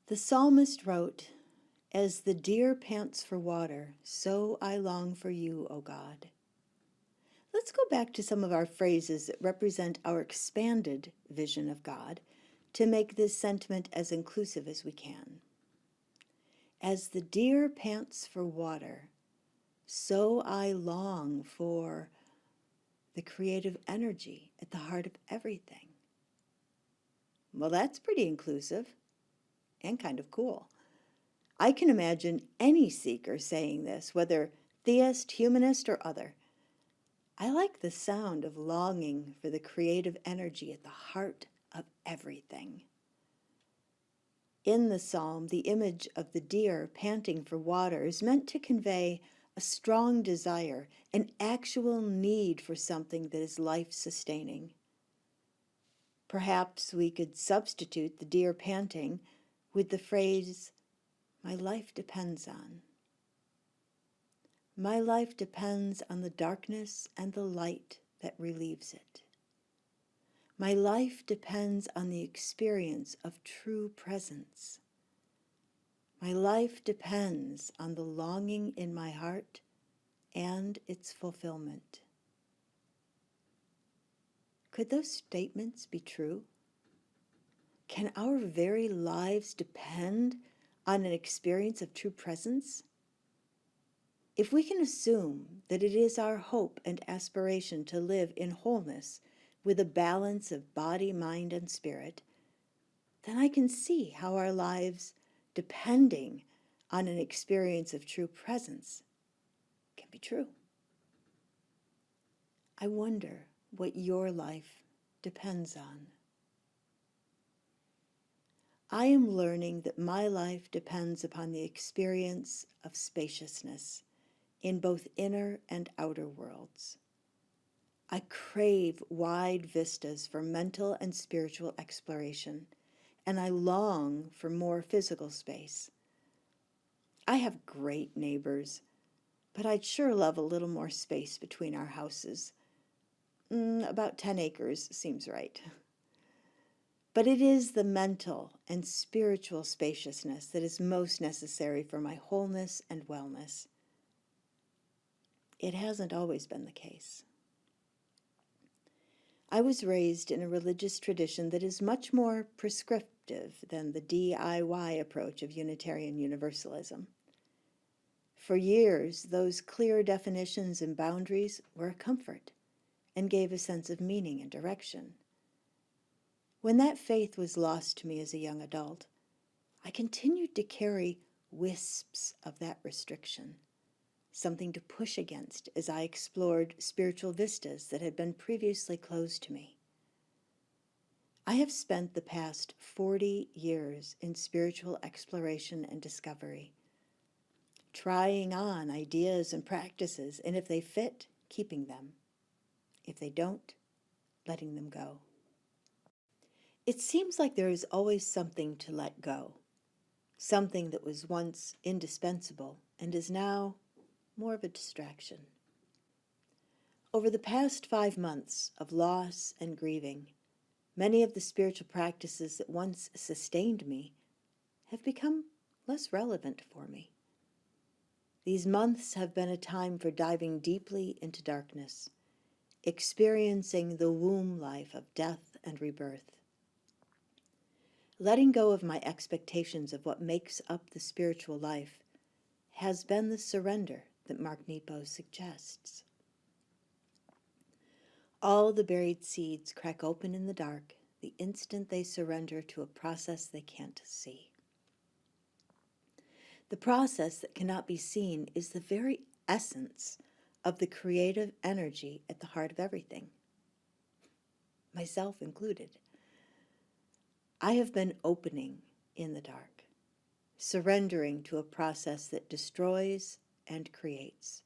The psalmist wrote, "As the deer pants for water, so I long for you, O God." Let's go back to some of our phrases that represent our expanded vision of God to make this sentiment as inclusive as we can. As the deer pants for water, so I long for the creative energy at the heart of everything. Well, that's pretty inclusive and kind of cool. I can imagine any seeker saying this, whether theist, humanist, or other. I like the sound of longing for the creative energy at the heart of everything. In the psalm, the image of the deer panting for water is meant to convey a strong desire, an actual need for something that is life-sustaining. Perhaps we could substitute the deer panting with the phrase, "My life depends on." My life depends on the darkness and the light that relieves it. My life depends on the experience of true presence. My life depends on the longing in my heart and its fulfillment. Could those statements be true? Can our very lives depend on an experience of true presence? If we can assume that it is our hope and aspiration to live in wholeness with a balance of body, mind, and spirit, then I can see how our lives, depending on an experience of true presence, can be true. I wonder what your life depends on. I am learning that my life depends upon the experience of spaciousness in both inner and outer worlds. I crave wide vistas for mental and spiritual exploration, and I long for more physical space. I have great neighbors, but I'd sure love a little more space between our houses. About 10 acres seems right. But it is the mental and spiritual spaciousness that is most necessary for my wholeness and wellness. It hasn't always been the case. I was raised in a religious tradition that is much more prescriptive than the DIY approach of Unitarian Universalism. For years, those clear definitions and boundaries were a comfort and gave a sense of meaning and direction. When that faith was lost to me as a young adult, I continued to carry wisps of that restriction, something to push against as I explored spiritual vistas that had been previously closed to me. I have spent the past 40 years in spiritual exploration and discovery, trying on ideas and practices, and if they fit, keeping them. If they don't, letting them go. It seems like there is always something to let go, something that was once indispensable and is now more of a distraction. Over the past 5 months of loss and grieving, many of the spiritual practices that once sustained me have become less relevant for me. These months have been a time for diving deeply into darkness, experiencing the womb life of death and rebirth. Letting go of my expectations of what makes up the spiritual life has been the surrender that Mark Nepo suggests. All the buried seeds crack open in the dark the instant they surrender to a process they can't see. The process that cannot be seen is the very essence of the creative energy at the heart of everything, myself included. I have been opening in the dark, surrendering to a process that destroys and creates,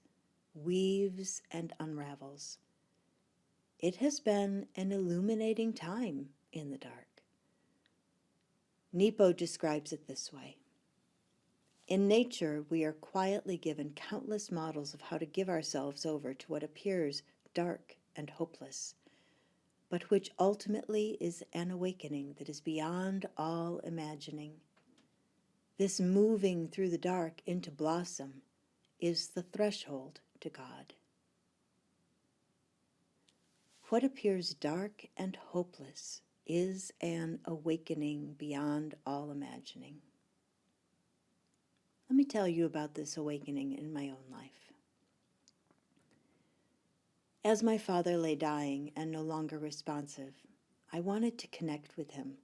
weaves and unravels. It has been an illuminating time in the dark. Nepo describes it this way. In nature, we are quietly given countless models of how to give ourselves over to what appears dark and hopeless, but which ultimately is an awakening that is beyond all imagining. This moving through the dark into blossom is the threshold to God. What appears dark and hopeless is an awakening beyond all imagining. Let me tell you about this awakening in my own life. As my father lay dying and no longer responsive, I wanted to connect with him.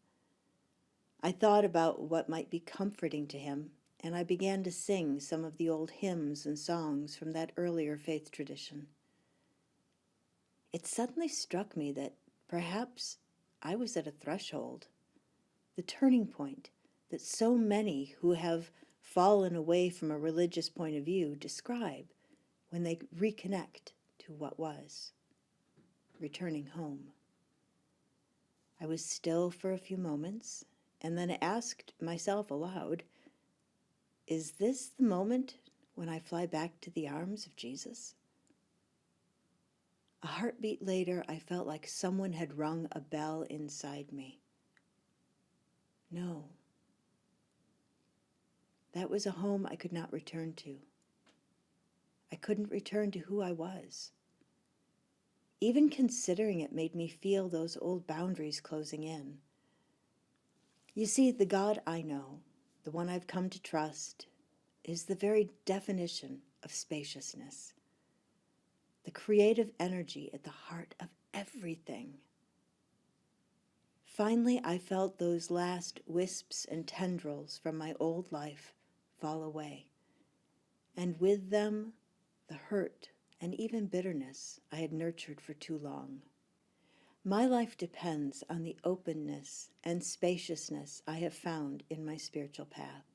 I thought about what might be comforting to him, and I began to sing some of the old hymns and songs from that earlier faith tradition. It suddenly struck me that perhaps I was at a threshold, the turning point that so many who have fallen away from a religious point of view describe when they reconnect to what was, returning home. I was still for a few moments and then asked myself aloud, is this the moment when I fly back to the arms of Jesus? A heartbeat later, I felt like someone had rung a bell inside me. No. That was a home I could not return to. I couldn't return to who I was. Even considering it made me feel those old boundaries closing in. You see, the God I know, the one I've come to trust, is the very definition of spaciousness, the creative energy at the heart of everything. Finally, I felt those last wisps and tendrils from my old life fall away, and with them, the hurt and even bitterness I had nurtured for too long. My life depends on the openness and spaciousness I have found in my spiritual path.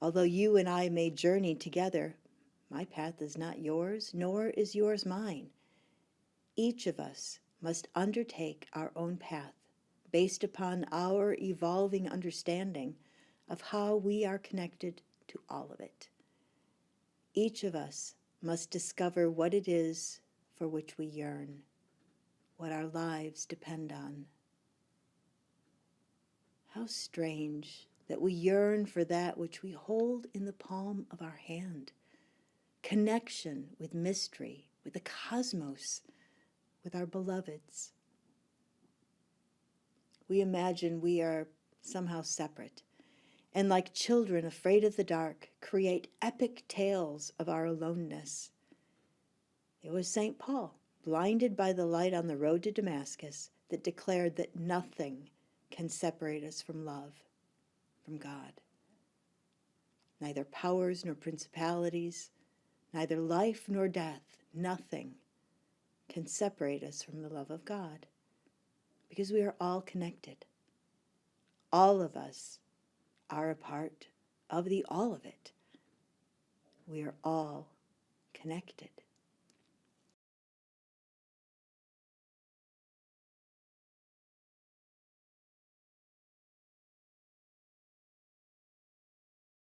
Although you and I may journey together, my path is not yours, nor is yours mine. Each of us must undertake our own path based upon our evolving understanding of how we are connected to all of it. Each of us must discover what it is for which we yearn, what our lives depend on. How strange that we yearn for that which we hold in the palm of our hand. Connection with mystery, with the cosmos, with our beloveds. We imagine we are somehow separate, and like children afraid of the dark, create epic tales of our aloneness. It was St. Paul, blinded by the light on the road to Damascus, that declared that nothing can separate us from love, from God. Neither powers nor principalities, neither life nor death, nothing can separate us from the love of God, because we are all connected. All of us are a part of the all of it. We are all connected.